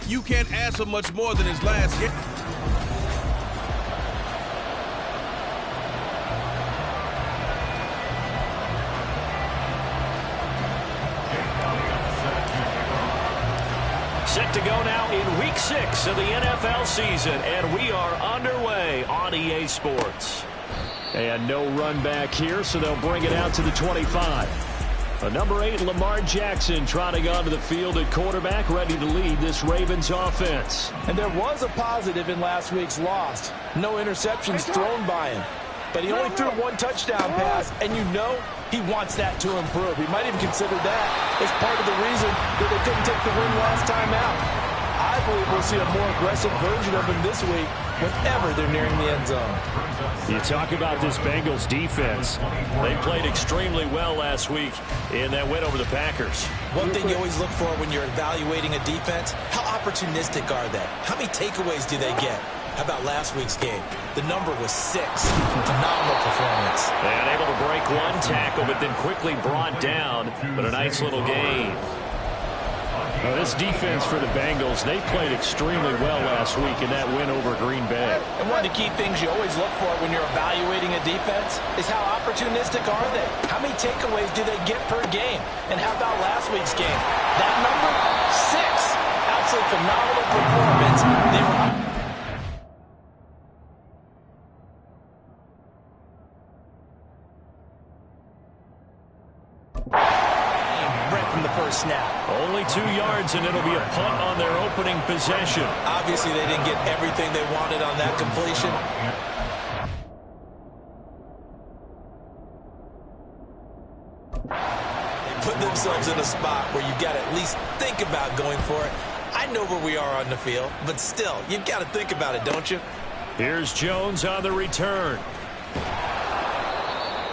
You can't ask for much more than his last game. Set to go now in Week 6 of the NFL season, and we are underway on EA Sports. And no run back here, so they'll bring it out to the 25. Number 8, Lamar Jackson, trotting onto the field at quarterback, ready to lead this Ravens offense. And there was a positive in last week's loss. No interceptions thrown by him. But he only threw one touchdown pass, and you know he wants that to improve. He might even consider that as part of the reason that they couldn't take the win last time out. I believe we'll see a more aggressive version of him this week whenever they're nearing the end zone. You talk about this Bengals defense. They played extremely well last week in that win over the Packers. One thing you always look for when you're evaluating a defense, how opportunistic are they? How many takeaways do they get? How about last week's game? The number was 6. Phenomenal performance. And able to break one tackle, but then quickly brought down. But a nice little gain. Now, this defense for the Bengals, they played extremely well last week in that win over Green Bay. And one of the key things you always look for when you're evaluating a defense is how opportunistic are they? How many takeaways do they get per game? And how about last week's game? That number, 6. Absolutely phenomenal performance. They were snap. Only 2 yards, and it'll be a punt on their opening possession. Obviously, they didn't get everything they wanted on that completion. They put themselves in a spot where you've got to at least think about going for it. I know where we are on the field, but still, you've got to think about it, don't you? Here's Jones on the return.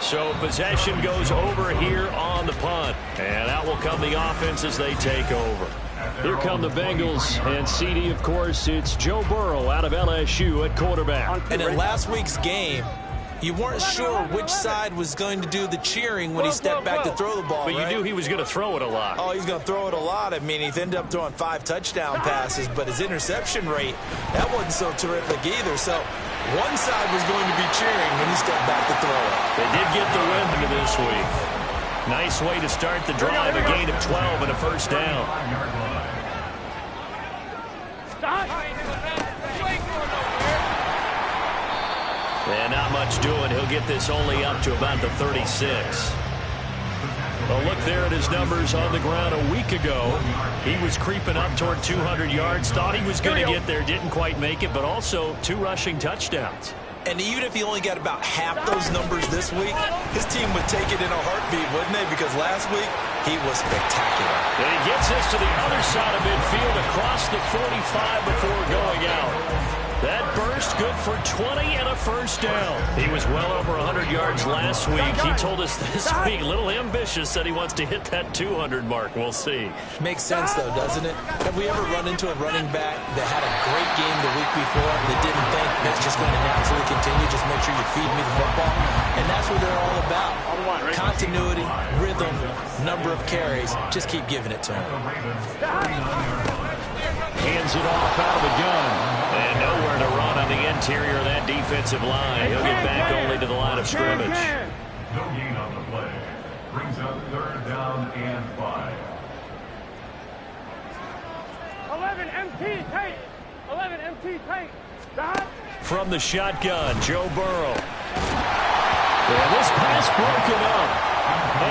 So possession goes over here on the punt. And out will come the offense as they take over. Here come the Bengals. And CD, of course, it's Joe Burrow out of LSU at quarterback. And in last week's game, you weren't sure which side was going to do the cheering when he stepped back to throw the ball, But you knew he was going to throw it a lot. Oh, he's going to throw it a lot. I mean, he ended up throwing 5 touchdown passes, but his interception rate, that wasn't so terrific either. So one side was going to be cheering when he stepped back to throw it. They did get the win into this week. Nice way to start the drive, a gain of 12 and a first down. And not much doing. He'll get this only up to about the 36. Well, look there at his numbers on the ground a week ago. He was creeping up toward 200 yards. Thought he was going to get there. Didn't quite make it, but also 2 rushing touchdowns. And even if he only got about half those numbers this week, his team would take it in a heartbeat, wouldn't they? Because last week, he was spectacular. And he gets us to the other side of midfield across the 45 before going out. That burst good for 20 and a first down. He was well over 100 yards last week. He told us this week, a little ambitious, said he wants to hit that 200 mark. We'll see. Makes sense, though, doesn't it? Have we ever run into a running back that had a great game the week before that didn't think that's just going to naturally continue? Just make sure you feed me the football. And that's what they're all about. Continuity, rhythm, number of carries. Just keep giving it to him. Hands it off out of the gun. And nowhere to run on the interior of that defensive line. He'll get back only to the line of scrimmage. No gain on the play. Brings up 3rd down and 5. 11 MT tight. 11 MT tight. Stop. From the shotgun, Joe Burrow. And this pass broken up.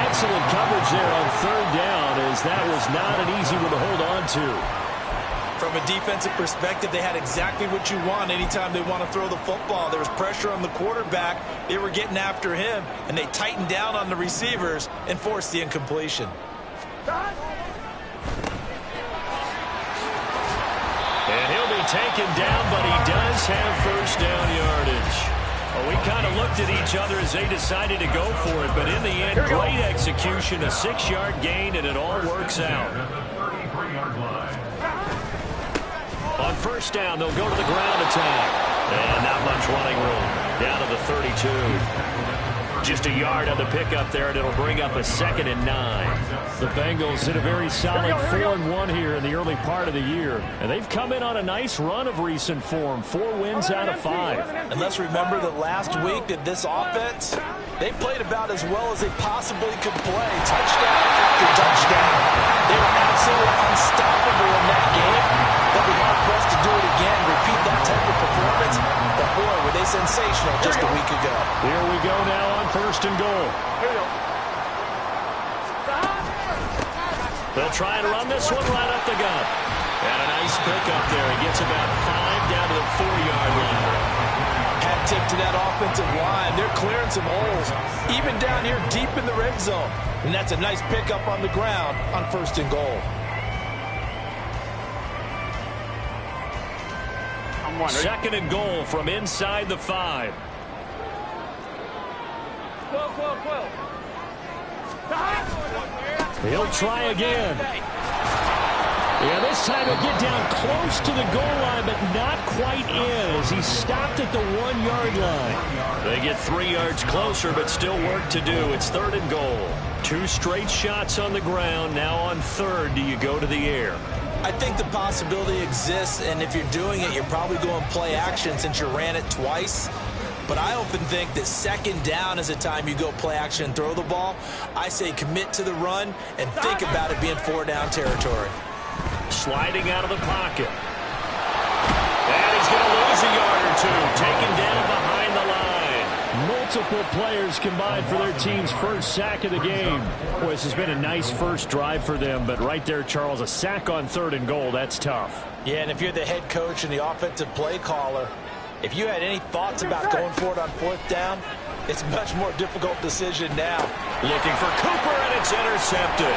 Excellent coverage there on 3rd down, as that was not an easy one to hold on to. From a defensive perspective, they had exactly what you want anytime they want to throw the football. There was pressure on the quarterback. They were getting after him, and they tightened down on the receivers and forced the incompletion. And he'll be taken down, but he does have first down yardage. Well, we kind of looked at each other as they decided to go for it, but in the end, great execution, a 6-yard gain, and it all works out. On first down, they'll go to the ground attack. And not much running room. Down to the 32. Just a yard on the pickup there, and it'll bring up a 2nd and 9. The Bengals hit a very solid 4-1 here in the early part of the year. And they've come in on a nice run of recent form. 4 wins out of 5. And let's remember that last week that this offense, they played about as well as they possibly could play. Touchdown after touchdown. They were absolutely unstoppable in that game. They'll be hard-pressed to do it again, repeat that type of performance. But boy, were they sensational just a week ago. Here we go now on 1st and goal. They'll try and run this one right up the gut. And a nice pickup there. He gets about 5 down to the 4-yard line. Hat tip to that offensive line. They're clearing some holes, even down here deep in the red zone. And that's a nice pickup on the ground on 1st and goal. 2nd and goal from inside the 5. 12. He'll try again. Yeah, this time he'll get down close to the goal line, but not quite in as he stopped at the 1-yard line. They get 3 yards closer, but still work to do. It's 3rd and goal. 2 straight shots on the ground. Now on 3rd, do you go to the air? I think the possibility exists, and if you're doing it, you're probably going play action since you ran it twice. But I often think that 2nd down is the time you go play action and throw the ball. I say commit to the run and think about it being 4-down territory. Sliding out of the pocket. And he's going to lose a yard or 2. Taken down behind the line. Multiple players combined for their team's first sack of the game. Boy, this has been a nice first drive for them, but right there, Charles, a sack on 3rd and goal, that's tough. Yeah, and if you're the head coach and the offensive play caller, if you had any thoughts about going for it on 4th down, it's a much more difficult decision now. Looking for Cooper, and it's intercepted.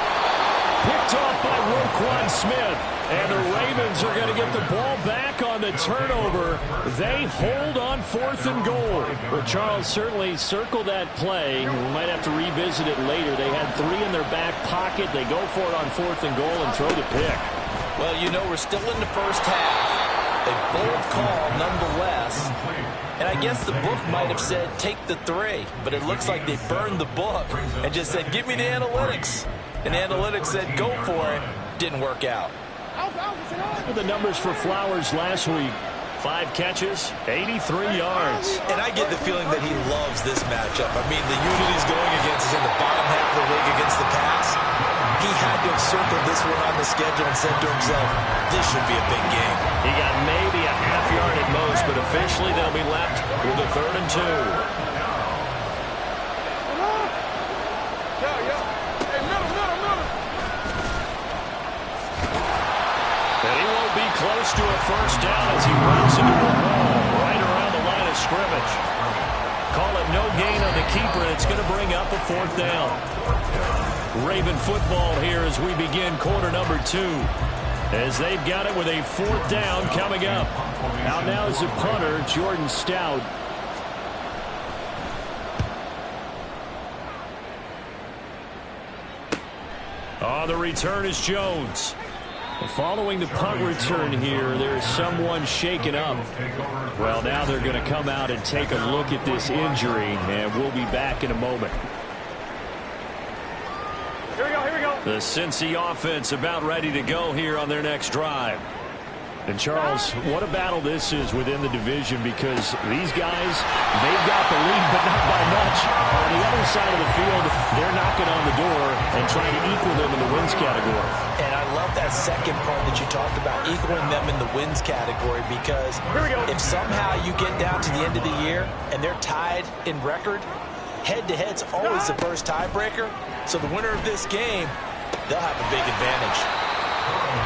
Picked off by Roquan Smith. And the Ravens are going to get the ball back on the turnover. They hold on 4th and goal. Well, Charles certainly circled that play. We might have to revisit it later. They had 3 in their back pocket. They go for it on 4th and goal and throw the pick. Well, you know, we're still in the first half. A bold call nonetheless. And I guess the book might have said take the 3, but it looks like they burned the book and just said give me the analytics. And the analytics said go for it. Didn't work out. The numbers for Flowers last week. 5 catches, 83 yards. And I get the feeling that he loves this matchup. I mean, the unit he's going against is in the bottom half of the league against the pass. He had to have circled this one on the schedule and said to himself, this should be a big game. He got maybe a half yard at most, but officially they'll be left with a 3rd and 2. And he won't be close to a first down as he runs into a wall right around the line of scrimmage. Call it no gain on the keeper, and it's going to bring up a 4th down. Raven football here as we begin quarter number 2. As they've got it with a 4th down coming up. Out now is the punter, Jordan Stout. On the return is Jones. Following the punt return here, there's someone shaken up. Well, now they're going to come out and take a look at this injury, and we'll be back in a moment. Here we go. The Cincy offense about ready to go here on their next drive. And, Charles, what a battle this is within the division because these guys, they've got the lead, but not by much. On the other side of the field, they're knocking on the door and trying to equal them in the wins category. And I love that second part that you talked about, equaling them in the wins category, because if somehow you get down to the end of the year and they're tied in record, head-to-head's always the first tiebreaker. So the winner of this game, they'll have a big advantage.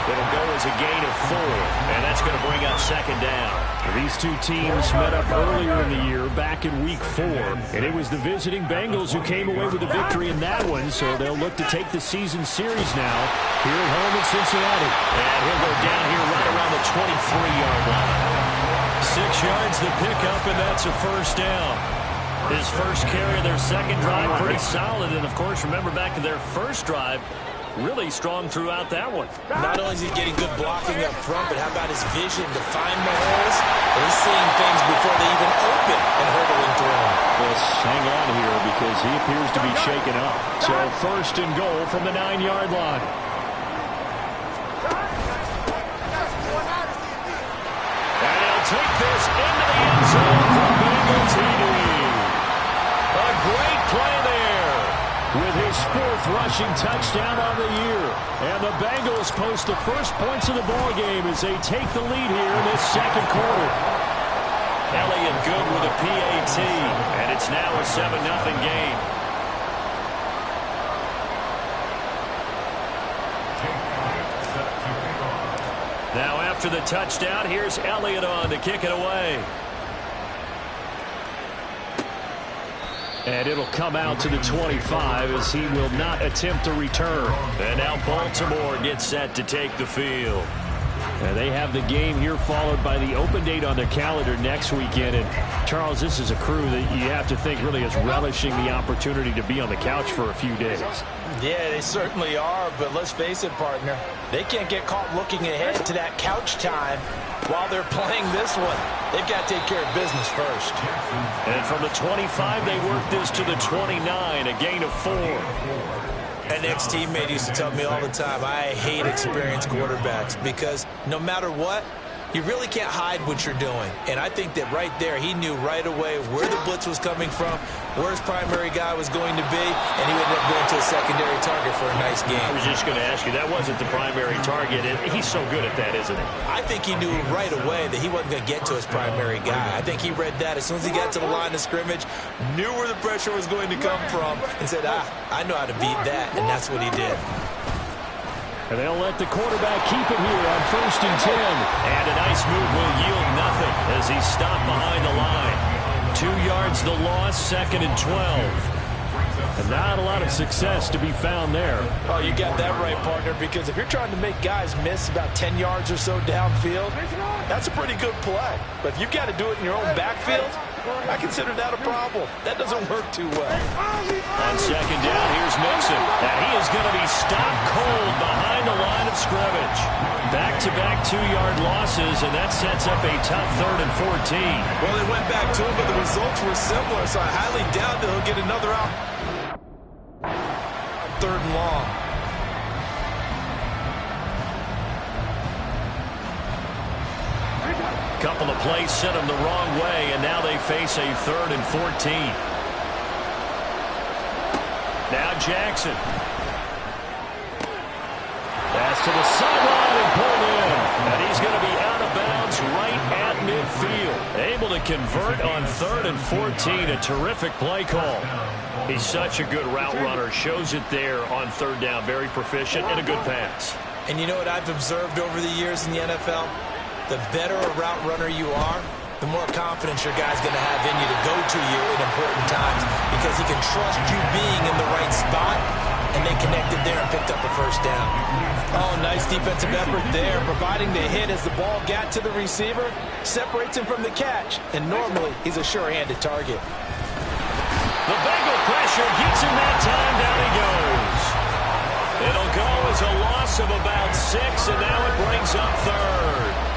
It'll go as a gain of 4, and that's going to bring up 2nd down. These two teams met up earlier in the year, back in Week 4, and it was the visiting Bengals who came away with the victory in that one, so they'll look to take the season series now here at home in Cincinnati. And he'll go down here right around the 23-yard line. 6 yards the pickup, and that's a first down. His first carry of their second drive, pretty solid, and of course, remember back to their first drive, Really strong throughout that one. Not only is he getting good blocking up front, but how about his vision to find the holes? And he's seeing things before they even open and hurdling through them. Let's hang on here because he appears to be shaken up. So first and goal from the 9-yard line. And he'll take this into the end zone for Bengal TD. A great play there with his 4th rushing touchdown on the year. And the Bengals post the first points of the ballgame as they take the lead here in this second quarter. Elliott good with a PAT, and it's now a 7-0 game. Now after the touchdown, here's Elliott on to kick it away. And it'll come out to the 25 as he will not attempt to return. And now Baltimore gets set to take the field. And they have the game here followed by the open date on their calendar next weekend. And Charles, this is a crew that you have to think really is relishing the opportunity to be on the couch for a few days. Yeah, they certainly are, but let's face it, partner. They can't get caught looking ahead to that couch time while they're playing this one. They've got to take care of business first. And from the 25, they work this to the 29, a gain of 4. An ex-teammate used to tell me all the time, I hate experienced quarterbacks because no matter what, you really can't hide what you're doing. And I think that right there, he knew right away where the blitz was coming from, where his primary guy was going to be, and he ended up going to a secondary target for a nice game. I was just going to ask you, that wasn't the primary target, and he's so good at that, isn't he? I think he knew right away that he wasn't going to get to his primary guy. I think he read that as soon as he got to the line of scrimmage, knew where the pressure was going to come from, and said, I know how to beat that, and that's what he did. And they'll let the quarterback keep it here on 1st and 10. And a nice move will yield nothing as he's stopped behind the line. 2 yards the loss, 2nd and 12. And not a lot of success to be found there. Oh, you got that right, partner, because if you're trying to make guys miss about 10 yards or so downfield, that's a pretty good play. But if you've got to do it in your own backfield, I consider that a problem. That doesn't work too well. On 2nd down, here's Mixon. And he is going to be stopped cold behind the line of scrimmage. Back-to-back 2-yard losses, and that sets up a tough 3rd and 14. Well, they went back to him, but the results were similar, so I highly doubt that he'll get another out. 3rd and long. Couple of plays sent them the wrong way, and now they face a 3rd and 14. Now Jackson. Pass to the sideline and pulled in. And he's going to be out of bounds right at midfield. Able to convert on 3rd and 14. A terrific play call. He's such a good route runner. Shows it there on 3rd down. Very proficient and a good pass. And you know what I've observed over the years in the NFL? The better a route runner you are, the more confidence your guy's going to have in you to go to you in important times because he can trust you being in the right spot, and they connected there and picked up a 1st down. Oh, nice defensive effort there, providing the hit as the ball got to the receiver, separates him from the catch, and normally he's a sure-handed target. The Bengal pressure gets him that time. Down he goes. It'll go as a loss of about 6, and now it brings up 3rd.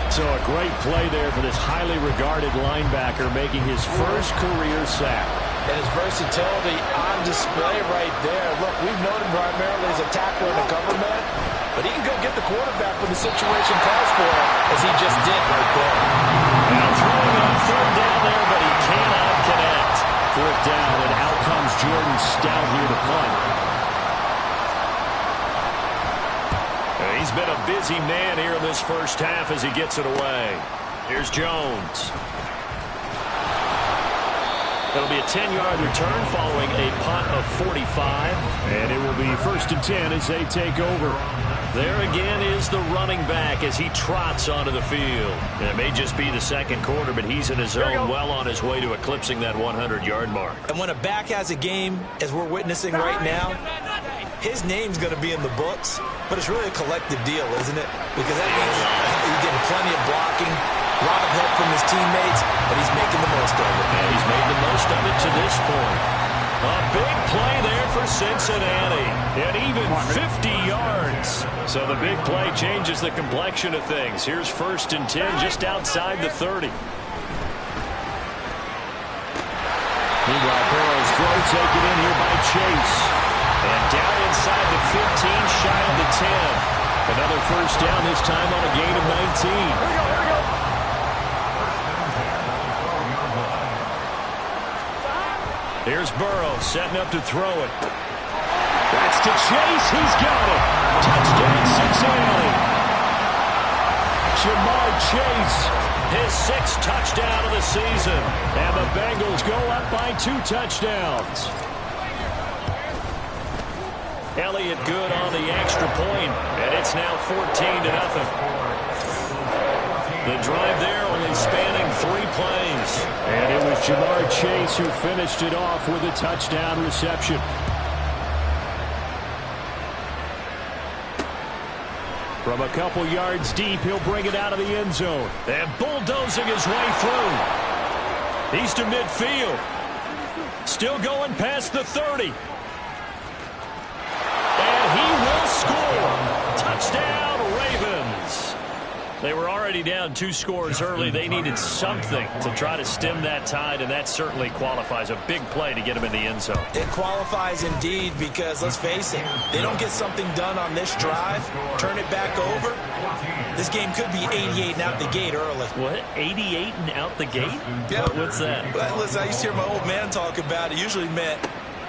So a great play there for this highly regarded linebacker making his first career sack. And his versatility on display right there. Look, we've known him primarily as a tackler and a cover man, but he can go get the quarterback when the situation calls for it, as he just did right there. Now throwing on 3rd down there, but he cannot connect. 4th down, and out comes Jordan Stout here to punt. He's been a busy man here in this first half as he gets it away. Here's Jones. It'll be a 10-yard return following a punt of 45. And it will be 1st and 10 as they take over. There again is the running back as he trots onto the field. And it may just be the second quarter, but he's in his zone, well on his way to eclipsing that 100-yard mark. And when a back has a game, as we're witnessing right now, his name's going to be in the books, but it's really a collective deal, isn't it? Because that means he's getting plenty of blocking, a lot of help from his teammates, but he's making the most of it. And he's made the most of it to this point. A big play there for Cincinnati. And even 50 yards. So the big play changes the complexion of things. Here's 1st and 10 just outside the 30. Meanwhile, Burrow's throw taken in here by Chase. And down inside the 15, shy of the 10. Another 1st down, this time on a gain of 19. Here we go. Here's Burrow setting up to throw it. That's to Chase. He's got it. Touchdown, Cincinnati. Jamar Chase, his 6th touchdown of the season. And the Bengals go up by 2 touchdowns. Elliott good on the extra point, and it's now 14-0. The drive there only spanning 3 plays. And it was Jamar Chase who finished it off with a touchdown reception. From a couple yards deep, he'll bring it out of the end zone. And bulldozing his way through. He's to midfield. Still going past the 30. And he will score. Touchdown, Ravens. They were already down 2 scores early. They needed something to try to stem that tide, and that certainly qualifies. A big play to get him in the end zone. It qualifies indeed because, let's face it, they don't get something done on this drive, turn it back over, this game could be 88 and out the gate early. What? 88 and out the gate? Yeah. What's that? Well, listen, I used to hear my old man talk about it. Usually meant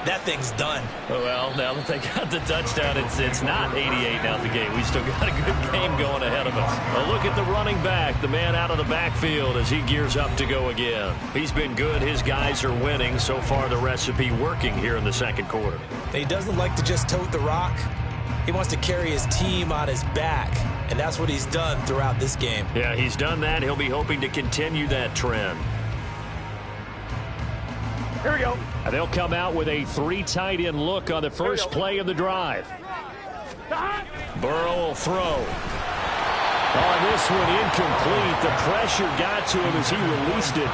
that thing's done. Well, now that they got the touchdown, it's not 88 out the gate. We still got a good game going ahead of us. A look at the running back, the man out of the backfield as he gears up to go again. He's been good. His guys are winning. So far, the recipe working here in the 2nd quarter. He doesn't like to just tote the rock. He wants to carry his team on his back, and that's what he's done throughout this game. Yeah, he's done that. He'll be hoping to continue that trend. Here we go. They'll come out with a 3 tight end look on the first play of the drive. Burrow will throw. On this one, incomplete. The pressure got to him as he released it,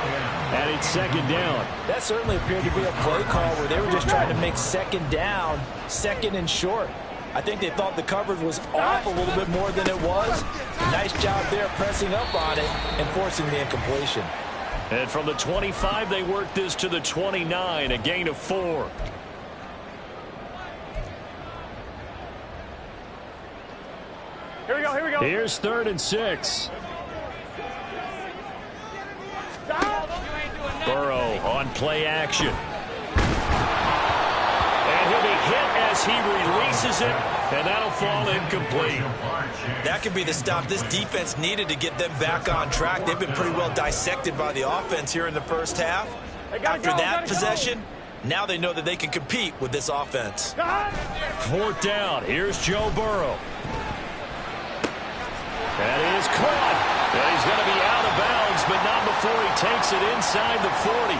and it's 2nd down. That certainly appeared to be a play call where they were just trying to make 2nd down, 2nd and short. I think they thought the coverage was off a little bit more than it was. Nice job there pressing up on it and forcing the incompletion. And from the 25, they work this to the 29, a gain of 4. Here we go. Here we go. Here's 3rd and 6. Burrow on play action. And he'll be hit as he releases it, and that'll fall incomplete. That could be the stop this defense needed to get them back on track. They've been pretty well dissected by the offense here in the first half. After that possession, now they know that they can compete with this offense. 4th down. Here's Joe Burrow. That is caught. And he's going to be out of bounds, but not before he takes it inside the 40.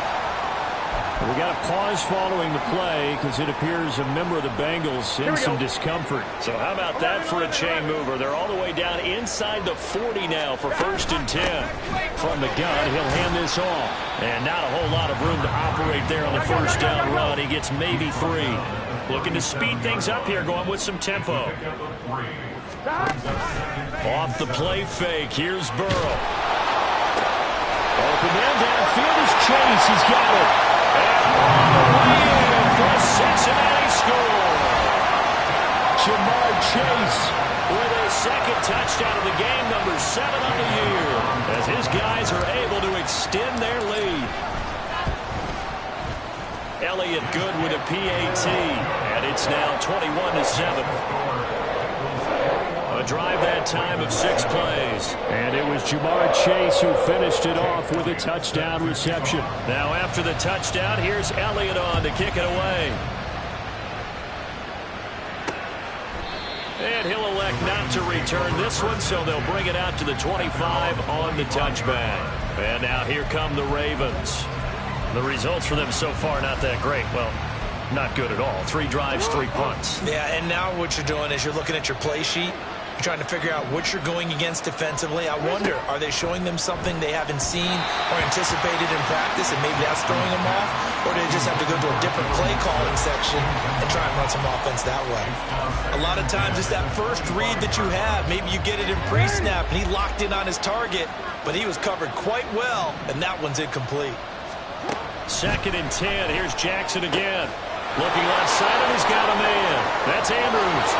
We got a pause following the play because it appears a member of the Bengals in some discomfort. So how about that for a chain mover? They're all the way down inside the 40 now for 1st and 10. From the gun, he'll hand this off. And not a whole lot of room to operate there on the 1st down run. He gets maybe 3. Looking to speed things up here, going with some tempo. Off the play fake, here's Burrow. Open man downfield is Chase. He's got it. And on the way in for a Cincinnati score. Jamar Chase with his 2nd touchdown of the game, number 7 on the year, as his guys are able to extend their lead. Elliott good with a PAT, and it's now 21-7. A drive that time of 6 plays. And it was Jamar Chase who finished it off with a touchdown reception. Now after the touchdown, here's Elliott on to kick it away. And he'll elect not to return this one, so they'll bring it out to the 25 on the touchback. And now here come the Ravens. The results for them so far not that great. Well, not good at all. 3 drives, 3 punts. Yeah, and now what you're doing is you're looking at your play sheet. You're trying to figure out what you're going against defensively. I wonder, are they showing them something they haven't seen or anticipated in practice, and maybe that's throwing them off? Or do they just have to go to a different play calling section and try and run some offense that way? A lot of times it's that first read that you have. Maybe you get it in pre-snap, and he locked in on his target, but he was covered quite well, and that one's incomplete. 2nd and 10. Here's Jackson again. Looking left side, and he's got a man. That's Andrews.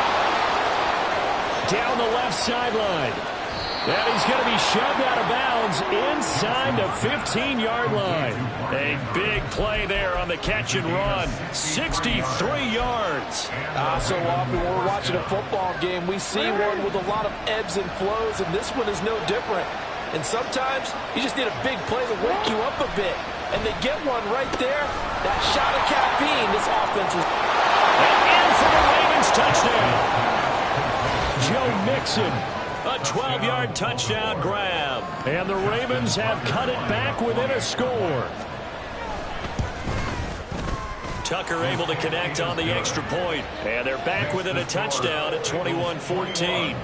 Down the left sideline. And he's going to be shoved out of bounds inside the 15-yard line. A big play there on the catch and run. 63 yards. So often when we're watching a football game, we see one with a lot of ebbs and flows, and this one is no different. And sometimes you just need a big play to wake you up a bit. And they get one right there. That shot of caffeine, this offense was... And in for the Ravens touchdown. Joe Mixon, a 12-yard touchdown grab. And the Ravens have cut it back within a score. Tucker able to connect on the extra point. And they're back within a touchdown at 21-14.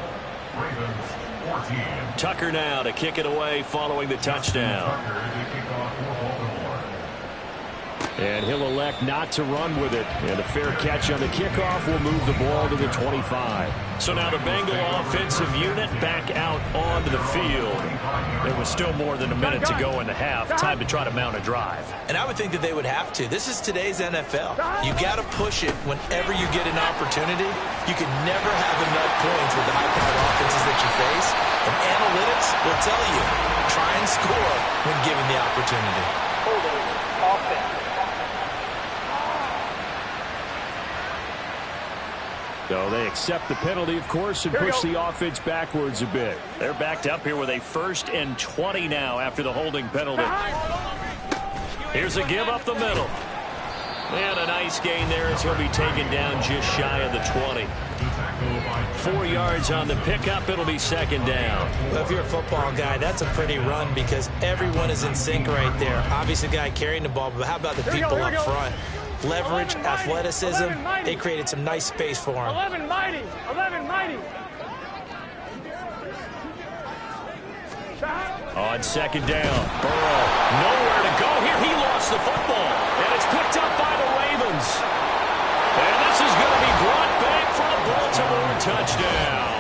Tucker now to kick it away following the touchdown. And he'll elect not to run with it. And a fair catch on the kickoff will move the ball to the 25. So now the Bengal offensive unit back out onto the field. There was still more than a minute to go in the half. Time to try to mount a drive. And I would think that they would have to. This is today's NFL. You got to push it whenever you get an opportunity. You can never have enough points with the high-powered offenses that you face. And analytics will tell you, try and score when given the opportunity. Offense. So they accept the penalty, of course, and push the offense backwards a bit. They're backed up here with a 1st and 20 now after the holding penalty. Here's a give up the middle. And a nice gain there as he'll be taken down just shy of the 20. 4 yards on the pickup. It'll be 2nd down. Well, if you're a football guy, that's a pretty run because everyone is in sync right there. Obviously, the guy carrying the ball, but how about the people up front? Leverage, athleticism, they created some nice space for him. 11 mighty. 11 mighty. On 2nd down, Burrow nowhere to go here. He lost the football, and it's picked up by the Ravens. And this is going to be brought back for a Baltimore touchdown.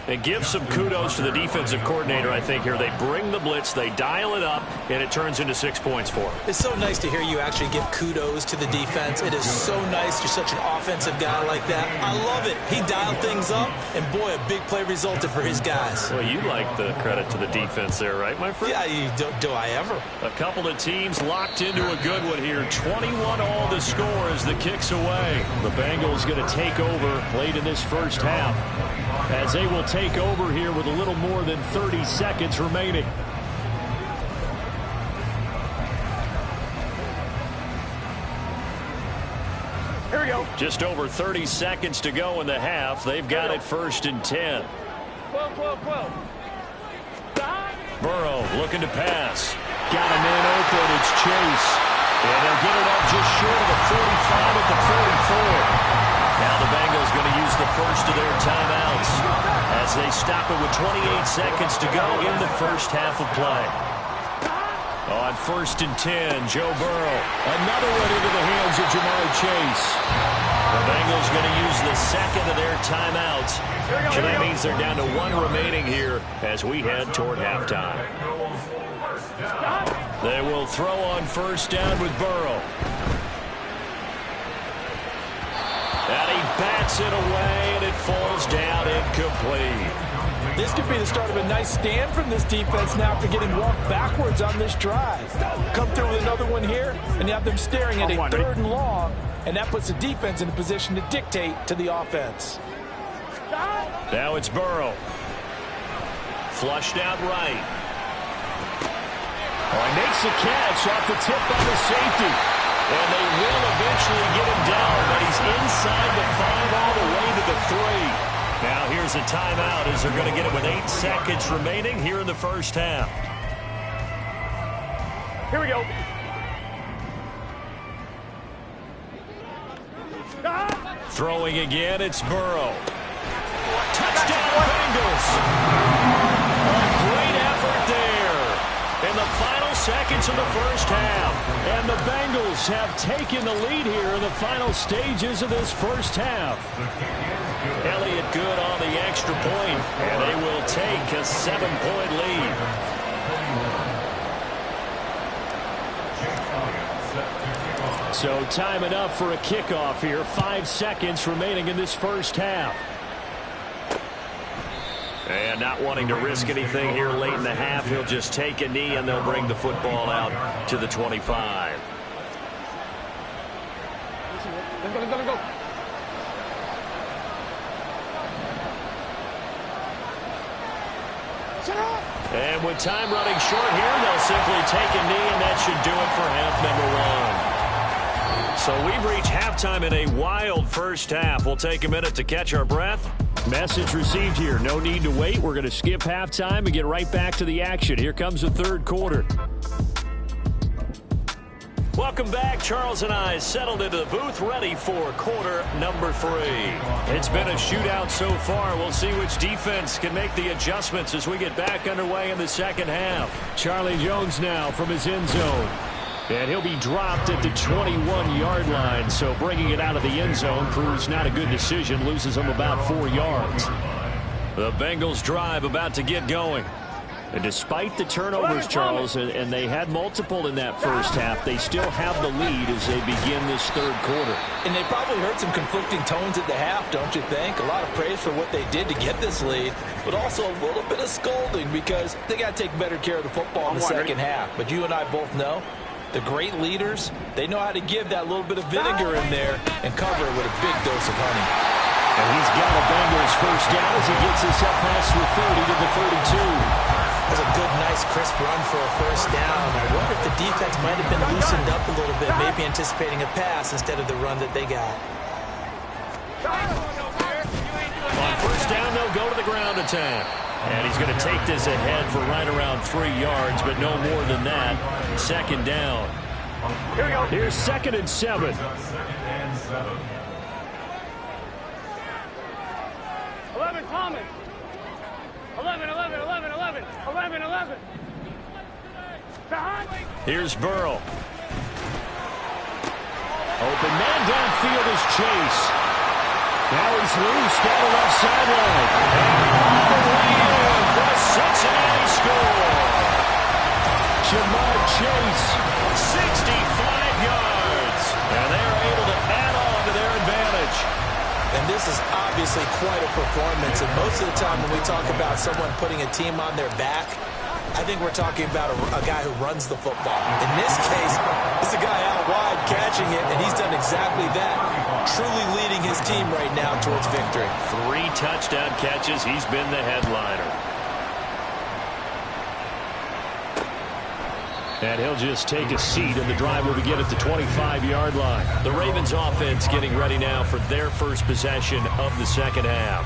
And give some kudos to the defensive coordinator, I think, here. They bring the blitz, they dial it up, and it turns into 6 points for them. It's so nice to hear you actually give kudos to the defense. It is so nice. You're such an offensive guy like that. I love it. He dialed things up, and boy, a big play resulted for his guys. Well, you like the credit to the defense there, right, my friend? Yeah, do I ever? A couple of teams locked into a good one here. 21 all the score as the kick's away. The Bengals going to take over late in this first half, as they will take over here with a little more than 30 seconds remaining. Here we go. Just over 30 seconds to go in the half. They've got it 1st and 10. 12. Burrow looking to pass. Got a man open. It's Chase. And they'll get it up just short of the 45 at the 44. Now the Bengals going to use the first of their timeouts as they stop it with 28 seconds to go in the first half of play. On 1st and 10, Joe Burrow. Another one into the hands of Jamar Chase. The Bengals going to use the 2nd of their timeouts. So that means they're down to 1 remaining here as we head toward halftime. They will throw on 1st down with Burrow. And he bats it away, and it falls down incomplete. This could be the start of a nice stand from this defense now after getting walked backwards on this drive. Come through with another one here, and you have them staring at a 3rd and long, and that puts the defense in a position to dictate to the offense. Now it's Burrow. Flushed out right. Oh, he makes the catch off the tip by the safety. And they will eventually get him down, but he's inside the 5 all the way to the 3. Now here's a timeout as they're going to get it with 8 seconds remaining here in the first half. Here we go. Throwing again, it's Burrow. Touchdown, Bengals. A great effort there in the final seconds of the first half. And the Bengals have taken the lead here in the final stages of this first half. Elliott good on the extra point, and they will take a 7-point lead. So time enough for a kickoff here. 5 seconds remaining in this first half. And not wanting to risk anything here late in the half, he'll just take a knee and they'll bring the football out to the 25. Let's go, let's go, let's go. And with time running short here, they'll simply take a knee, and that should do it for half number 1. So we've reached halftime in a wild first half. We'll take a minute to catch our breath. Message received here. No need to wait. We're going to skip halftime and get right back to the action. Here comes the third quarter. Welcome back. Charles and I settled into the booth, ready for quarter number 3. It's been a shootout so far. We'll see which defense can make the adjustments as we get back underway in the second half. Charlie Jones now from his end zone. And he'll be dropped at the 21-yard line, so bringing it out of the end zone proves not a good decision, loses him about 4 yards. The Bengals drive about to get going. And despite the turnovers, Charles, and they had multiple in that first half, they still have the lead as they begin this third quarter. And they probably heard some conflicting tones at the half, don't you think? A lot of praise for what they did to get this lead, but also a little bit of scolding because they got to take better care of the football in the second half. But you and I both know the great leaders, they know how to give that little bit of vinegar in there and cover it with a big dose of honey. And he's got a Bengals first down as he gets this up past the 30 to the 32. That's a good, nice, crisp run for a first down. I wonder if the defense might have been loosened up a little bit, maybe anticipating a pass instead of the run that they got. On first down, they'll go to the ground attack. And he's going to take this ahead for right around 3 yards, but no more than that. Second down. Here we go. Here's 2nd and 7. 11, Thomas. 11, 11, 11, 11, 11, 11. Here's Burrow. Open man downfield is Chase. Now he's loose down the left sideline. And all the way in for the Cincinnati score. Jamar Chase, 65 yards. And they're able to add on to their advantage. And this is obviously quite a performance. And most of the time when we talk about someone putting a team on their back, I think we're talking about a guy who runs the football. In this case, it's a guy out wide catching it, and he's done exactly that, truly leading his team right now towards victory. 3 touchdown catches. He's been the headliner. And he'll just take a seat, and the drive will begin at the 25-yard line. The Ravens offense getting ready now for their first possession of the second half.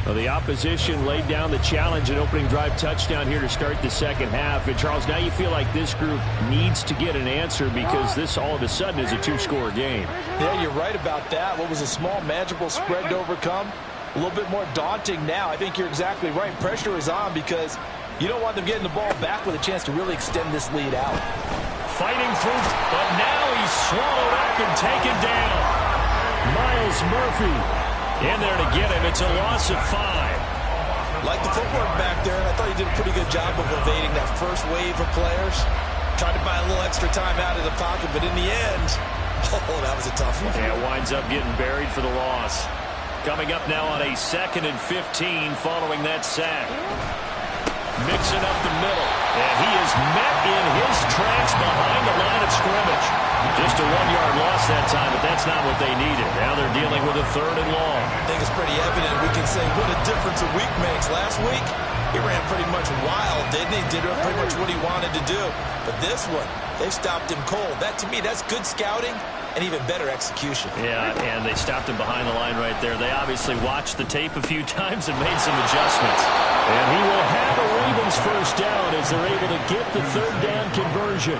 Well, the opposition laid down the challenge and opening drive touchdown here to start the second half. And, Charles, now you feel like this group needs to get an answer because this all of a sudden is a 2-score game. Yeah, you're right about that. What was a small, manageable spread to overcome? A little bit more daunting now. I think you're exactly right. Pressure is on because you don't want them getting the ball back with a chance to really extend this lead out. Fighting through, but now he's swallowed up and taken down. Myles Murphy in there to get him. It's a loss of 5. Like the footwork back there, I thought he did a pretty good job of evading that first wave of players. Tried to buy a little extra time out of the pocket, but in the end, oh, that was a tough one. Yeah, winds up getting buried for the loss. Coming up now on a 2nd and 15 following that sack. Mixing up the middle, and he is met in his tracks behind the line of scrimmage. Just a 1-yard loss that time, but that's not what they needed. Now they're dealing with a 3rd and long. I think it's pretty evident. We can say what a difference a week makes. Last week, he ran pretty much wild, didn't he? Did pretty much what he wanted to do. But this one, they stopped him cold. That, to me, that's good scouting and even better execution. Yeah, and they stopped him behind the line right there. They obviously watched the tape a few times and made some adjustments. And he will have a Ravens first down as they're able to get the 3rd down conversion.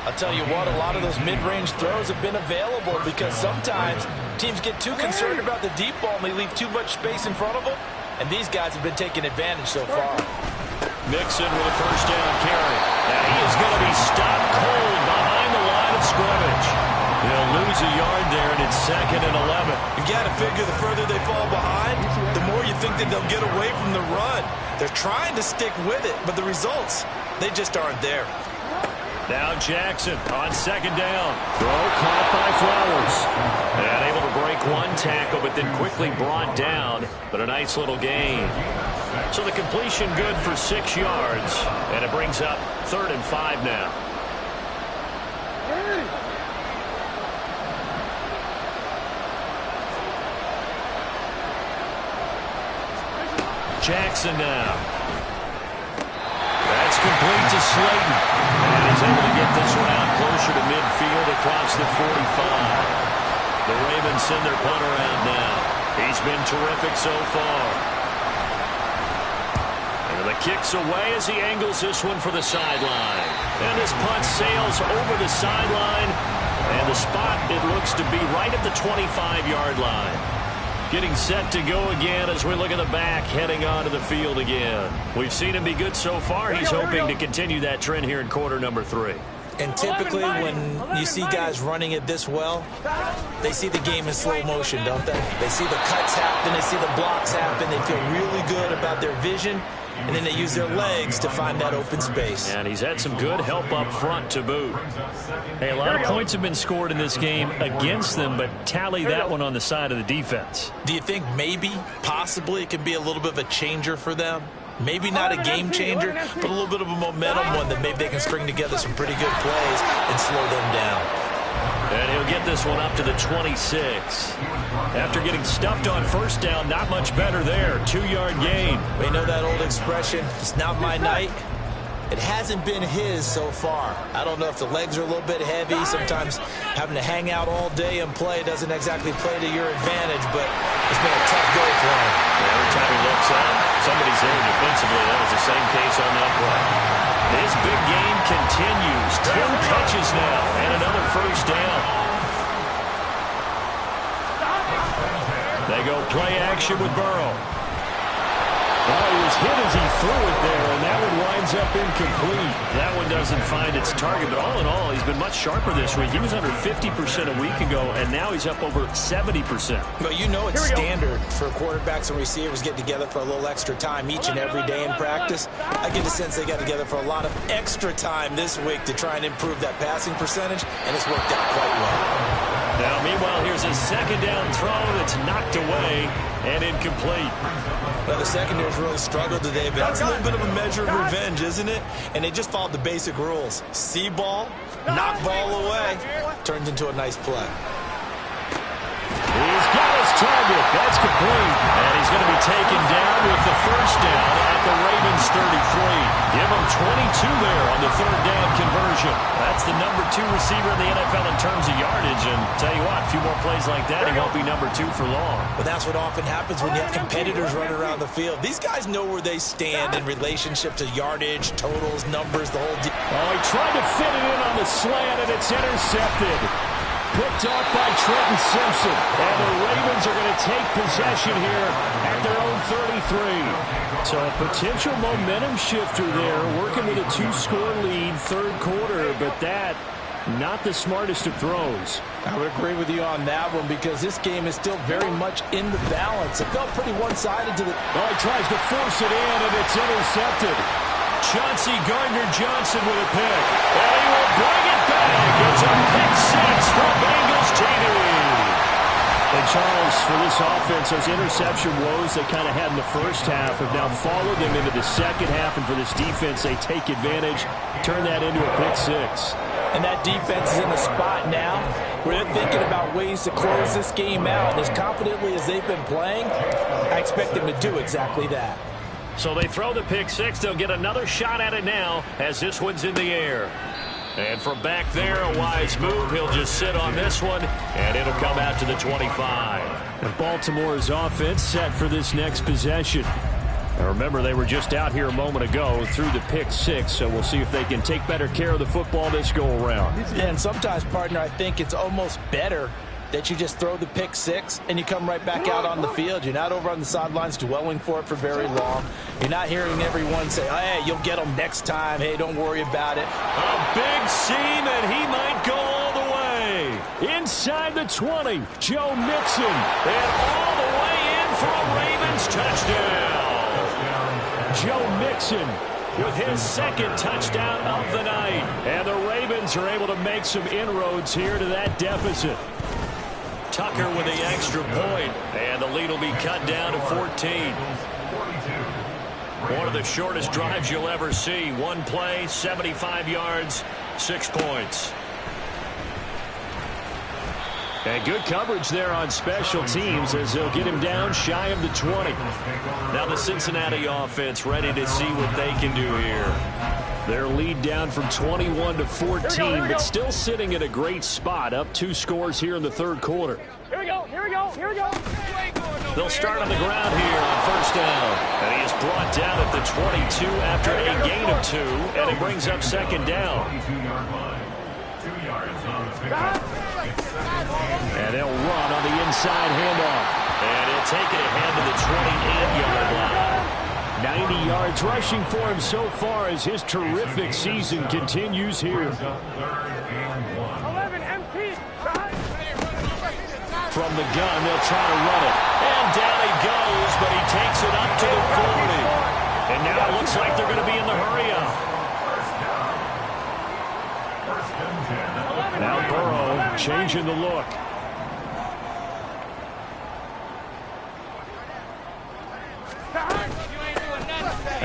I'll tell you what, a lot of those mid-range throws have been available because sometimes teams get too concerned about the deep ball and they leave too much space in front of them, and these guys have been taking advantage so far. Mixon with a first down carry. And he is going to be stopped cold behind the line of scrimmage. He'll lose a yard there, and it's 2nd and 11. You got to figure the further they fall behind, the more you think that they'll get away from the run. They're trying to stick with it, but the results, they just aren't there. Now Jackson on 2nd down. Throw caught by Flowers. And able to break one tackle, but then quickly brought down. But a nice little gain. So the completion good for 6 yards. And it brings up 3rd and 5 now. Jackson now. That's complete to Slayton. And he's able to get this one out closer to midfield across the 45. The Ravens send their punter out now. He's been terrific so far. And the kick's away as he angles this one for the sideline. And this punt sails over the sideline. And the spot, it looks to be right at the 25-yard line. Getting set to go again as we look at the back, heading onto the field again. We've seen him be good so far. He's hoping to continue that trend here in quarter number 3. And typically when you see guys running it this well, they see the game in slow motion, don't they? They see the cuts happen, they see the blocks happen, they feel really good about their vision, and then they use their legs to find that open space. And he's had some good help up front to boot. Hey, a lot of points have been scored in this game against them, but tally that one on the side of the defense. Do you think maybe, possibly, it can be a little bit of a changer for them? Maybe not a game changer, but a little bit of a momentum one that maybe they can string together some pretty good plays and slow them down. And he'll get this one up to the 26. After getting stuffed on first down, not much better there. 2-yard gain. We know that old expression, it's not my night. It hasn't been his so far. I don't know if the legs are a little bit heavy. Sometimes having to hang out all day and play doesn't exactly play to your advantage, but it's been a tough go for him. Every time he looks out, somebody's there defensively. That was the same case on that play. His big game continues. 10 catches now and another first down. They go play action with Burrow. Well, he was hit as he threw it there, and that one winds up incomplete. That one doesn't find its target, but all in all, he's been much sharper this week. He was under 50% a week ago, and now he's up over 70%. Well, you know it's standard for quarterbacks and receivers getting together for a little extra time each and every day in practice. I get the sense they got together for a lot of extra time this week to try and improve that passing percentage, and it's worked out quite well. Now, meanwhile, here's a 2nd down throw that's knocked away and incomplete. Well, the secondary's really struggled today, but that's a little bit of a measure of revenge, isn't it? And they just followed the basic rules. See ball, knock ball away, turns into a nice play. He's got his target. That's complete. And he's going to be taken down with the first down at the Ravens 33. Give him 22 there on the 3rd down conversion. That's the number 2 receiver in the NFL in terms of yardage. And tell you what, a few more plays like that, he won't be number 2 for long. But that's what often happens when you have competitors running around the field. These guys know where they stand in relationship to yardage, totals, numbers, the whole deal. Oh, he tried to fit it in on the slant, and it's intercepted. Picked off by Trenton Simpson. And the Ravens are going to take possession here at their own 33. So a potential momentum shifter there, working with a 2-score lead, 3rd quarter, but that, not the smartest of throws. I would agree with you on that one because this game is still very much in the balance. It felt pretty one-sided to the... Oh, he tries to force it in, and it's intercepted. Chauncey Gardner-Johnson with a pick. And he will bring it back. It's a pick 6 for Bengals TV. And Charles, for this offense, those interception woes they kind of had in the first half have now followed them into the second half. And for this defense, they take advantage, turn that into a pick 6. And that defense is in a spot now where they're thinking about ways to close this game out. And as confidently as they've been playing, I expect them to do exactly that. So they throw the pick 6. They'll get another shot at it now as this one's in the air. And from back there, a wise move. He'll just sit on this one, and it'll come out to the 25. And Baltimore's offense set for this next possession. And remember, they were just out here a moment ago through the pick six, so we'll see if they can take better care of the football this go-around. Yeah, and sometimes, partner, I think it's almost better that you just throw the pick six and you come right back out on the field. You're not over on the sidelines dwelling for it for very long. You're not hearing everyone say, hey, you'll get them next time. Hey, don't worry about it. A big seam, and he might go all the way. Inside the 20, Joe Mixon. And all the way in for a Ravens touchdown. Joe Mixon with his second touchdown of the night. And the Ravens are able to make some inroads here to that deficit. Tucker with the extra point, and the lead will be cut down to 14. One of the shortest drives you'll ever see. One play, 75 yards, 6 points. And good coverage there on special teams as they'll get him down shy of the 20. Now the Cincinnati offense ready to see what they can do here. Their lead down from 21 to 14, but still sitting at a great spot, up 2 scores here in the third quarter. Here we go, here we go, here we go. They'll start on the ground here on first down. And he is brought down at the 22 after a gain of 2, and it brings up second down. 2 yards on the And they'll run on the inside handoff. And he'll take it ahead to the 28-yard line. 90 yards rushing for him so far as his terrific season continues here. 11 empty. From the gun, they'll try to run it. And down he goes, but he takes it up to the 40. And now it looks like they're going to be in the hurry-up. Now Burrow changing the look.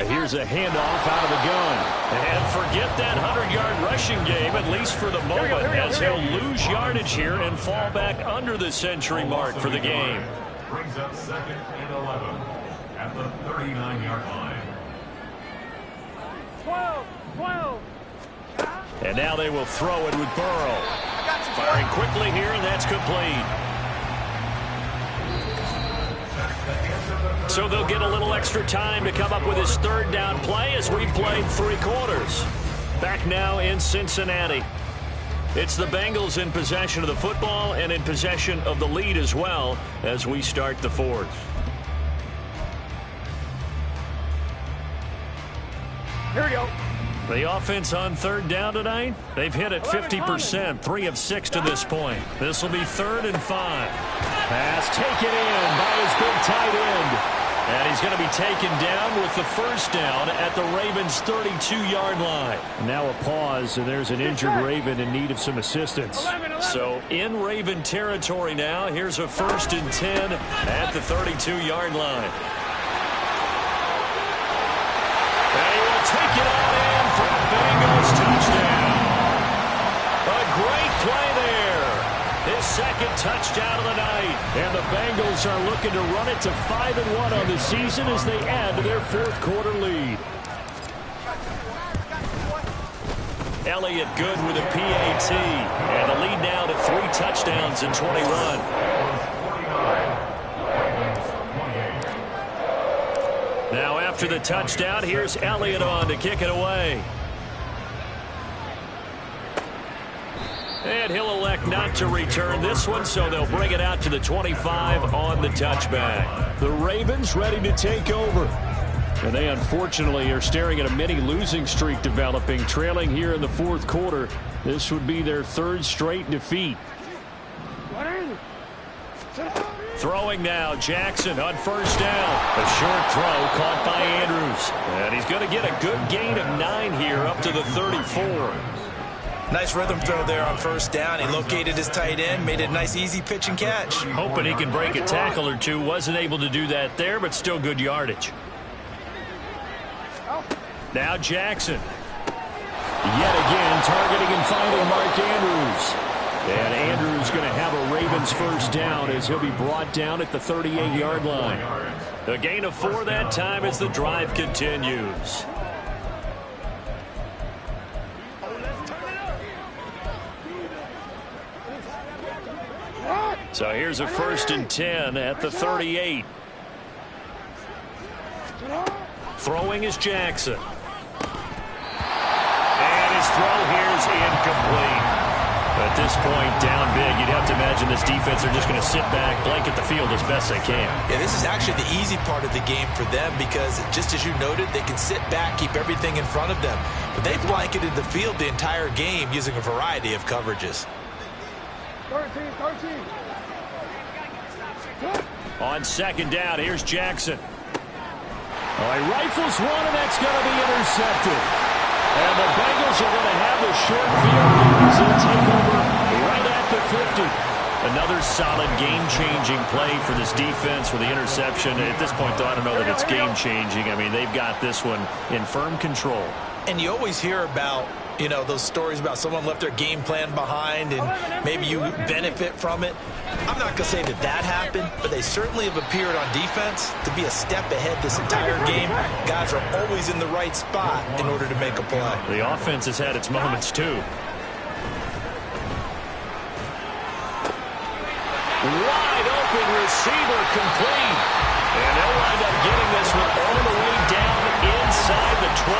Here's a handoff out of the gun. And forget that 100-yard rushing game, at least for the moment, as he'll lose yardage here and fall back under the century mark for the game. Brings up second and 11 at the 39-yard line. 12. And now they will throw it with Burrow. Firing quickly here, and that's complete. So they'll get a little extra time to come up with his third down play as we've played 3 quarters. Back now in Cincinnati. It's the Bengals in possession of the football and in possession of the lead as well as we start the fourth. Here we go. The offense on third down tonight, they've hit it 50%, 3 of 6 to this point. This will be 3rd and 5. Pass taken in by his big tight end. And he's going to be taken down with the first down at the Ravens' 32-yard line. Now a pause, and there's an injured Raven in need of some assistance. So in Raven territory now, here's a 1st and 10 at the 32-yard line. And he will take it on in for a Bengals touchdown. A great play there. His second touchdown of the night. And the Bengals are looking to run it to 5-1 on the season as they add to their 4th quarter lead. Elliott good with a PAT. And the lead now to 3 touchdowns and 20 run. Now after the touchdown, here's Elliott on to kick it away. And he'll elect not to return this one, so they'll bring it out to the 25 on the touchback. The Ravens ready to take over. And they unfortunately are staring at a mini losing streak developing, trailing here in the 4th quarter. This would be their 3rd straight defeat. Throwing now, Jackson on first down. A short throw caught by Andrews. And he's going to get a good gain of 9 here up to the 34. Nice rhythm throw there on first down. He located his tight end, made it a nice easy pitch and catch. Hoping he can break a tackle or two. Wasn't able to do that there, but still good yardage. Now Jackson. Yet again targeting and finding Mark Andrews. And Andrews going to have a Ravens first down as he'll be brought down at the 38-yard line. A gain of 4 that time as the drive continues. So here's a 1st and 10 at the 38. Throwing is Jackson. And his throw here is incomplete. At this point, down big, you'd have to imagine this defense are just going to sit back, blanket the field as best they can. Yeah, this is actually the easy part of the game for them because, just as you noted, they can sit back, keep everything in front of them. But they've blanketed the field the entire game using a variety of coverages. 13. On second down, here's Jackson. He rifles one, and that's going to be intercepted. And the Bengals are going to have the short field as they'll take over right at the 50. Another solid game-changing play for this defense with the interception. At this point, though, I don't know that it's game-changing. I mean, they've got this one in firm control. And you always hear about, you know, those stories about someone left their game plan behind and maybe you benefit from it. I'm not going to say that that happened, but they certainly have appeared on defense to be a step ahead this entire game. Guys are always in the right spot in order to make a play. The offense has had its moments, too. Wide open receiver complete. And they'll wind up getting this one all the way down inside the 20.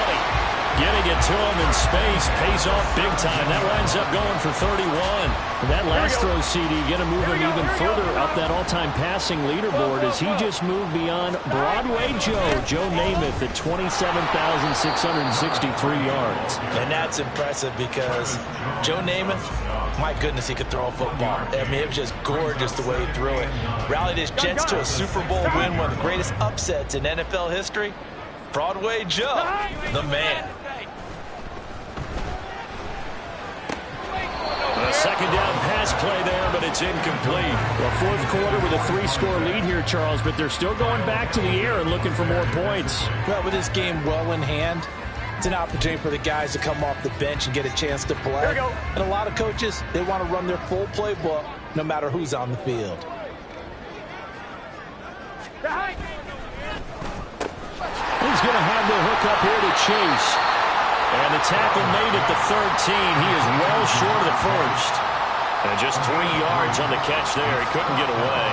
Getting it to him in space pays off big time. That winds up going for 31. And that last throw, CD, going to move him even further up that all-time passing leaderboard as he just moved beyond Broadway Joe Namath at 27,663 yards. And that's impressive because Joe Namath, my goodness, he could throw a football. I mean, it was just gorgeous the way he threw it. Rallied his Jets to a Super Bowl win, one of the greatest upsets in NFL history. Broadway Joe, the man. A second down pass play there, but it's incomplete. Well, fourth quarter with a 3-score lead here, Charles, but they're still going back to the air and looking for more points. Well, with this game well in hand, it's an opportunity for the guys to come off the bench and get a chance to play. And a lot of coaches, they want to run their full playbook no matter who's on the field. He's going to have the hook up here to Chase. And the tackle made at the 13. He is well short of the first. And just 3 yards on the catch there. He couldn't get away.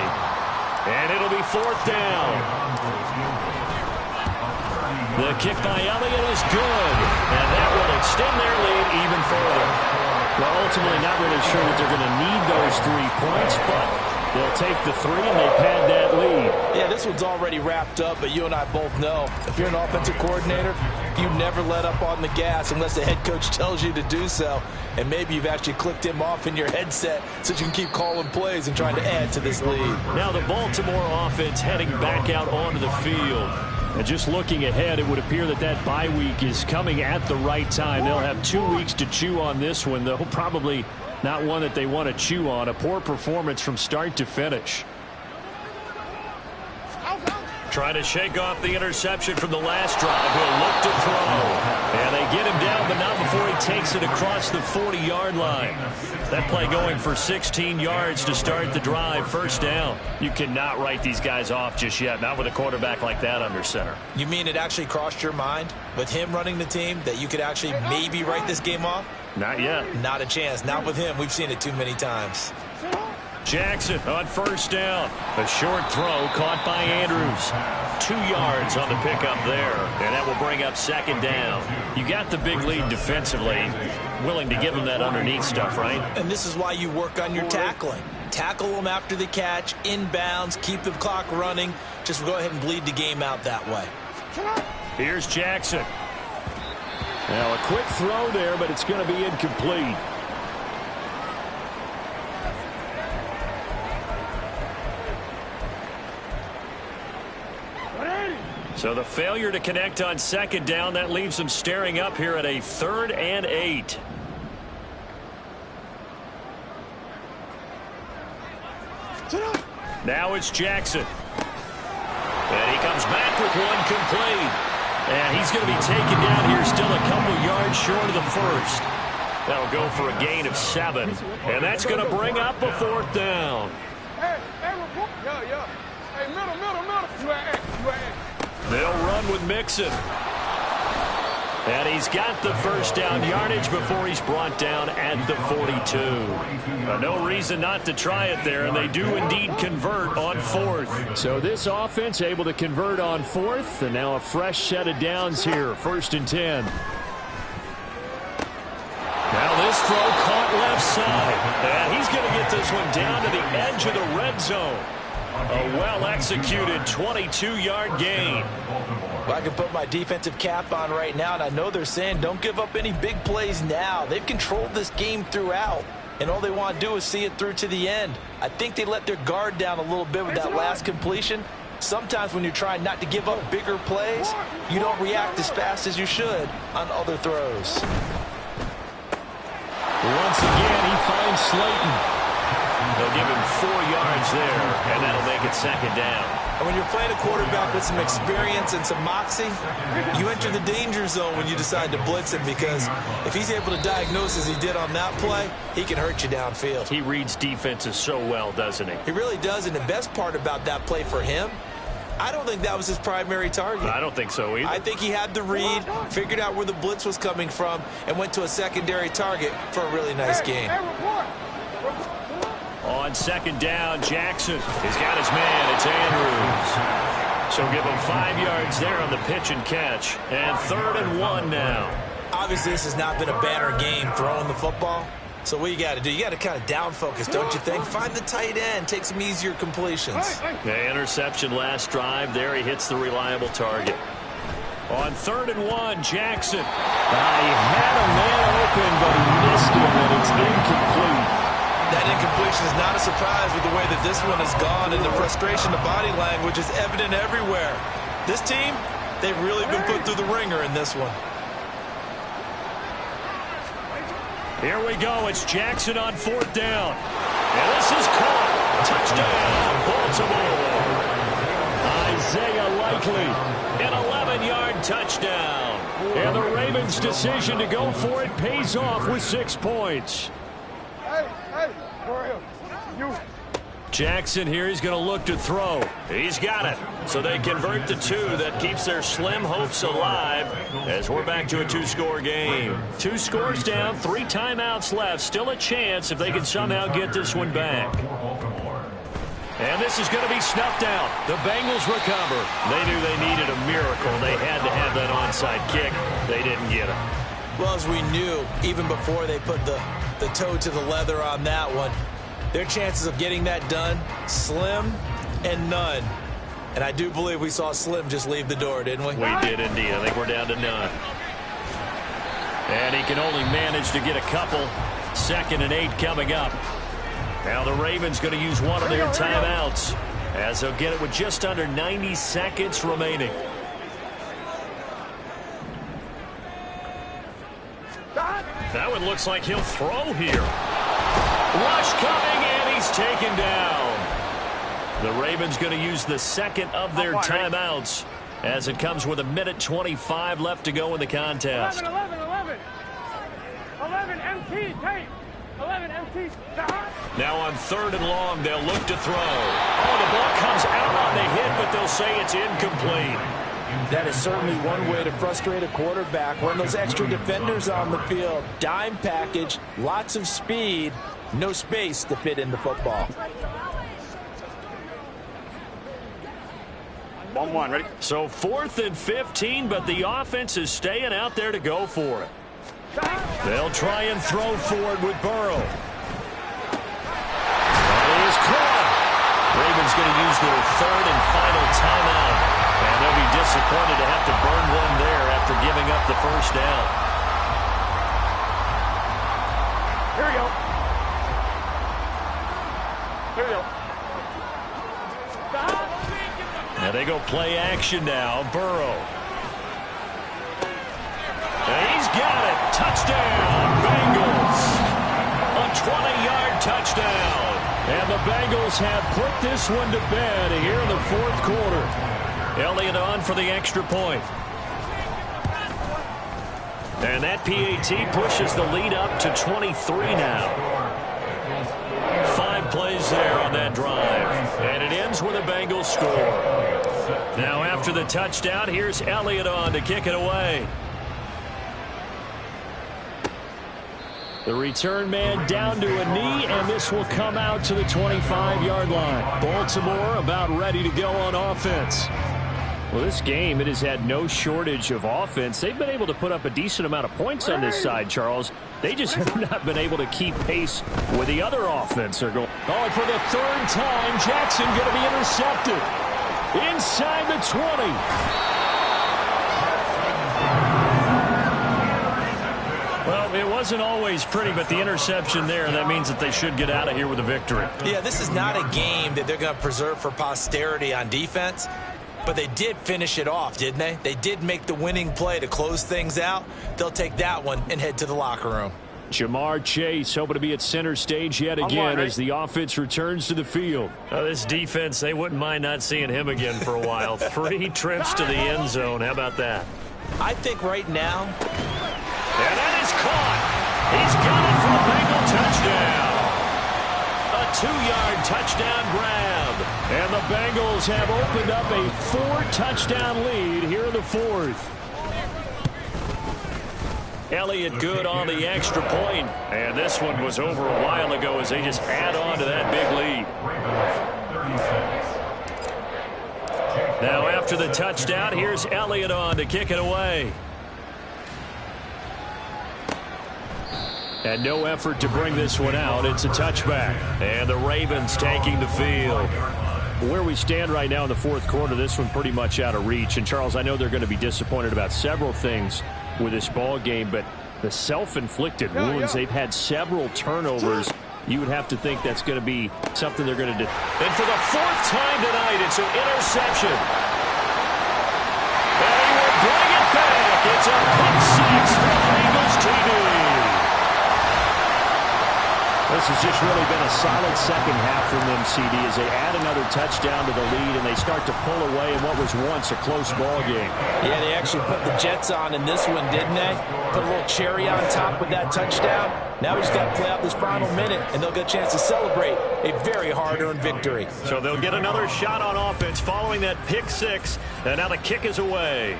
And it'll be fourth down. The kick by Elliott is good. And that will extend their lead even further. Well, ultimately not really sure that they're going to need those 3 points, but they'll take the 3 and they pad that lead. Yeah, this one's already wrapped up, but you and I both know if you're an offensive coordinator, you never let up on the gas unless the head coach tells you to do so. And maybe you've actually clicked him off in your headset so you can keep calling plays and trying to add to this lead. Now the Baltimore offense heading back out onto the field. And just looking ahead, it would appear that that bye week is coming at the right time. They'll have 2 weeks to chew on this one, though probably not one that they want to chew on. A poor performance from start to finish. Trying to shake off the interception from the last drive. He'll look to throw. And they get him down, but not before he takes it across the 40-yard line. That play going for 16 yards to start the drive. First down. You cannot write these guys off just yet. Not with a quarterback like that under center. You mean it actually crossed your mind with him running the team that you could actually maybe write this game off? Not yet. Not a chance. Not with him. We've seen it too many times. Jackson on first down. A short throw caught by Andrews. 2 yards on the pickup there. And that will bring up second down. You got the big lead defensively. Willing to give them that underneath stuff, right? And this is why you work on your tackling. Tackle them after the catch, inbounds, keep the clock running. Just go ahead and bleed the game out that way. Here's Jackson. Now a quick throw there, but it's going to be incomplete. So the failure to connect on second down, that leaves them staring up here at a 3rd and 8. Now it's Jackson. And he comes back with one complete. And he's going to be taken down here still a couple yards short of the first. That'll go for a gain of 7. And that's going to bring up a 4th down. Hey, middle. They'll run with Mixon. And he's got the first down yardage before he's brought down at the 42. No reason not to try it there, and they do indeed convert on 4th. So this offense able to convert on 4th, and now a fresh set of downs here, 1st and 10. Now this throw caught left side, and he's going to get this one down to the edge of the red zone. A well-executed 22-yard gain. Well, I can put my defensive cap on right now, and I know they're saying don't give up any big plays now. They've controlled this game throughout, and all they want to do is see it through to the end. I think they let their guard down a little bit with that last completion. Sometimes when you're trying not to give up bigger plays, you don't react as fast as you should on other throws. Once again, he finds Slayton. They'll give him 4 yards there, and that'll make it 2nd down. And when you're playing a quarterback with some experience and some moxie, you enter the danger zone when you decide to blitz him, because if he's able to diagnose as he did on that play, he can hurt you downfield. He reads defenses so well, doesn't he? He really does, and the best part about that play for him, I don't think that was his primary target. I don't think so either. I think he had the read, figured out where the blitz was coming from, and went to a secondary target for a really nice gain. On 2nd down, Jackson has got his man. It's Andrews. So give him 5 yards there on the pitch and catch. And 3rd and 1 now. Obviously, this has not been a banner game throwing the football. So what you got to do, you got to kind of down focus, don't you think? Find the tight end, take some easier completions. The interception last drive. There he hits the reliable target. On 3rd and 1, Jackson. He had a man open, but he missed him, and it's incomplete. That incompletion is not a surprise with the way that this one has gone, and the frustration, the body language is evident everywhere. This team, they've really been put through the ringer in this one. Here we go. It's Jackson on 4th down. And this is caught. Touchdown, Baltimore. Isaiah Likely, an 11-yard touchdown. And the Ravens' decision to go for it pays off with 6 points. Jackson here, he's going to look to throw. He's got it. So they convert to 2. That keeps their slim hopes alive as we're back to a 2-score game. 2 scores down, 3 timeouts left. Still a chance if they can somehow get this one back. And this is going to be snuffed out. The Bengals recover. They knew they needed a miracle. They had to have that onside kick. They didn't get it. Well, as we knew, even before they put the toe to the leather on that one, their chances of getting that done, slim and none. And I do believe we saw Slim just leave the door, didn't we? We did indeed. I think we're down to none. And he can only manage to get a couple. 2nd and 8 coming up. Now the Ravens going to use one of their timeouts, as they'll get it with just under 90 seconds remaining. That one looks like he'll throw here. Rush coming, and he's taken down. The Ravens going to use the 2nd of their timeouts, as it comes with 1:25 left to go in the contest. 11 MT, tape. 11 MT. Now on 3rd and long, they'll look to throw. Oh, the ball comes out on the hit, but they'll say it's incomplete. That is certainly one way to frustrate a quarterback. When those extra defenders on the field, dime package, lots of speed, no space to fit in the football. 1-1, ready? So 4th and 15, but the offense is staying out there to go for it. They'll try and throw forward with Burrow. That is caught. Ravens going to use their 3rd and final timeout. And they'll be disappointed to have to burn one there after giving up the first down. Here we go. Here we go. Now they go play action now. Burrow. And he's got it. Touchdown, Bengals. A 20-yard touchdown. And the Bengals have put this one to bed here in the 4th quarter. Elliott on for the extra point. And that PAT pushes the lead up to 23 now. 5 plays there on that drive. And it ends with a Bengals score. Now after the touchdown, here's Elliott on to kick it away. The return man down to a knee, and this will come out to the 25-yard line. Baltimore about ready to go on offense. Well, this game, it has had no shortage of offense. They've been able to put up a decent amount of points on this side, Charles. They just have not been able to keep pace with the other offense. They're going. Oh, for the third time, Jackson going to be intercepted. Inside the 20. Well, it wasn't always pretty, but the interception there, that means that they should get out of here with a victory. Yeah, this is not a game that they're going to preserve for posterity on defense. But they did finish it off, didn't they? They did make the winning play to close things out. They'll take that one and head to the locker room. Jamar Chase hoping to be at center stage yet again as the offense returns to the field. This defense, they wouldn't mind not seeing him again for a while. 3 trips to the end zone. How about that? I think right now. And that is caught. He's got it for a Bengal touchdown. A 2-yard touchdown grab. And the Bengals have opened up a 4-touchdown lead here in the 4th. Elliott good on the extra point. And this one was over a while ago as they just add on to that big lead. Now after the touchdown, here's Elliott on to kick it away. And no effort to bring this one out. It's a touchback. And the Ravens taking the field. Where we stand right now in the 4th quarter, this one pretty much out of reach. And, Charles, I know they're going to be disappointed about several things with this ball game, but the self-inflicted wounds, they've had several turnovers. You would have to think that's going to be something they're going to do. And for the 4th time tonight, it's an interception. And he will bring it back. It's a pick 6 for Bengals TD. This has just really been a solid second half from them, CD, as they add another touchdown to the lead and they start to pull away in what was once a close ball game. Yeah, they actually put the Jets on in this one, didn't they? Put a little cherry on top with that touchdown. Now we just got to play out this final minute, and they'll get a chance to celebrate a very hard-earned victory. So they'll get another shot on offense following that pick 6, and now the kick is away.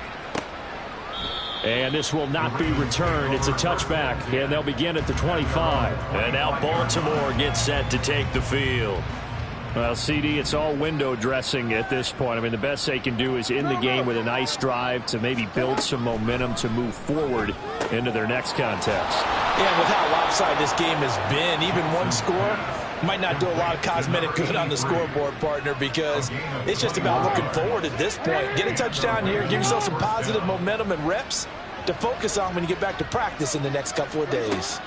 And this will not be returned. It's a touchback, and they'll begin at the 25. And now Baltimore gets set to take the field. Well, CD, it's all window dressing at this point. I mean, the best they can do is end the game with a nice drive to maybe build some momentum to move forward into their next contest. Yeah, with how lopsided this game has been, even one score might not do a lot of cosmetic good on the scoreboard, partner, because it's just about looking forward at this point. Get a touchdown here, give yourself some positive momentum and reps to focus on when you get back to practice in the next couple of days.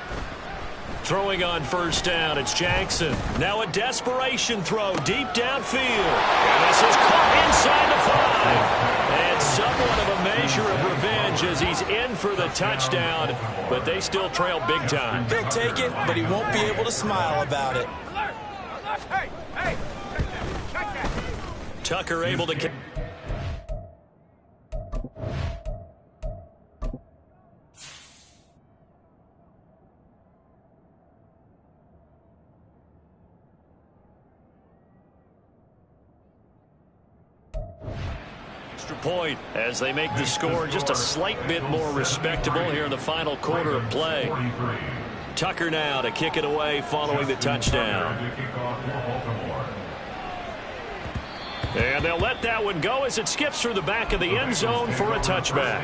Throwing on first down, it's Jackson. Now a desperation throw deep downfield. And this is caught inside the 5. And somewhat of a measure of revenge as he's in for the touchdown, but they still trail big time. He'll take it, but he won't be able to smile about it. Tucker able to... point as they make the score just a slight bit more respectable here in the final quarter of play. Tucker now to kick it away following the touchdown. And they'll let that one go as it skips through the back of the end zone for a touchback.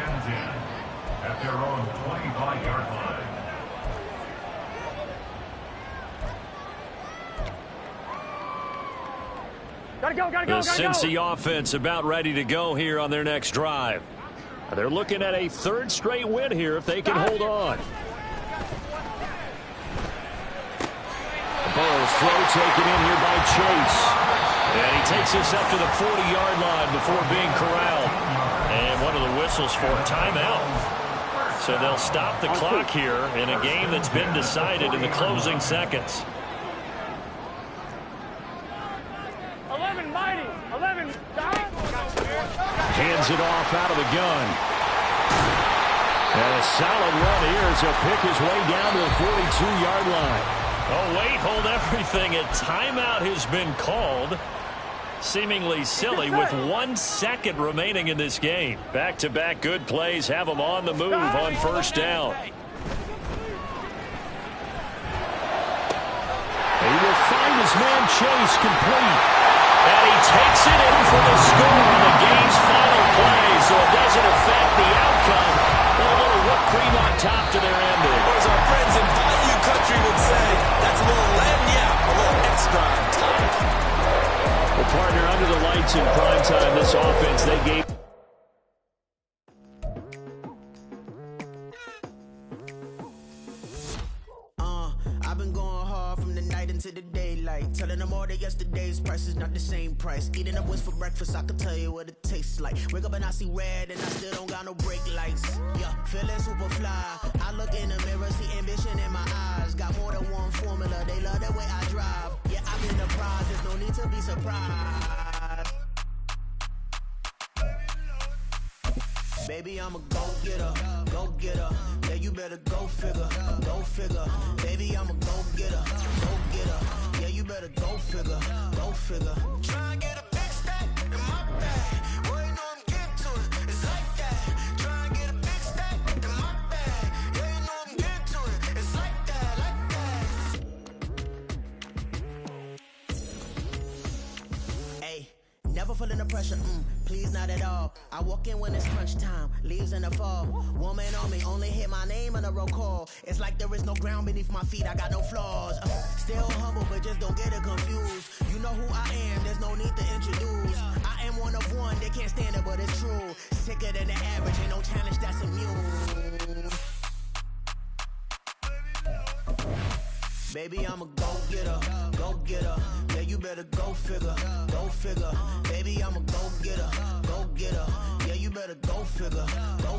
At their own 25-yard line. The Cincy offense about ready to go here on their next drive. They're looking at a 3rd straight win here if they can hold on. Burrow's throw taken in here by Chase. And he takes this up to the 40-yard line before being corralled. And one of the whistles for a timeout. So they'll stop the clock here in a game that's been decided in the closing seconds. 11 mighty. 11. Hands it off out of the gun. And a solid run here as he'll pick his way down to the 42-yard line. Oh, wait, hold everything. A timeout has been called. Seemingly silly with 1 second remaining in this game. Back-to-back good plays have them on the move on first down. He will find his man Chase complete. And he takes it in for the score on the game's final play, so it doesn't affect the outcome. A little whipped cream on top to their ending. Or as our friends in Bayou Country would say, that's a little lagniappe, a little extra on top. The partner under the lights in prime time, this offense, they gave. I've been going hard from the night into the daylight, telling them all that yesterday's price is not the same price. Eating up what's for breakfast, I can tell you what it tastes like. Wake up and I see red and I still don't got no brake lights. Yeah, feeling super fly. I look in the mirror, see ambition in my eyes. Got more than one formula, they love the way I drive. Yeah, I've been the prize, there's no need to be surprised. Baby, I'm a go-getter, go-getter. Yeah, you better go figure, go figure. Baby, I'm a go-getter, go-getter. Yeah, you better go figure, go figure. Try and get a big stack in my bag. Boy, you know I'm getting to it, it's like that. Try and get a big stack in my bag. Yeah, you know I'm getting to it, it's like that, like that. Hey, never feeling the pressure, please not at all. I walk in when it's crunch time, leaves in the fall. Woman on me, only hit my name on a roll call. It's like there is no ground beneath my feet, I got no flaws. Still humble, but just don't get it confused. You know who I am, there's no need to introduce. I am one of one, they can't stand it, but it's true. Sicker than the average, ain't no challenge that's immune. Baby, I'm a go-getter, go-getter. Yeah, you better go figure, go figure. Baby, I'm a go-getter, go-getter. Yeah, you better go figure, go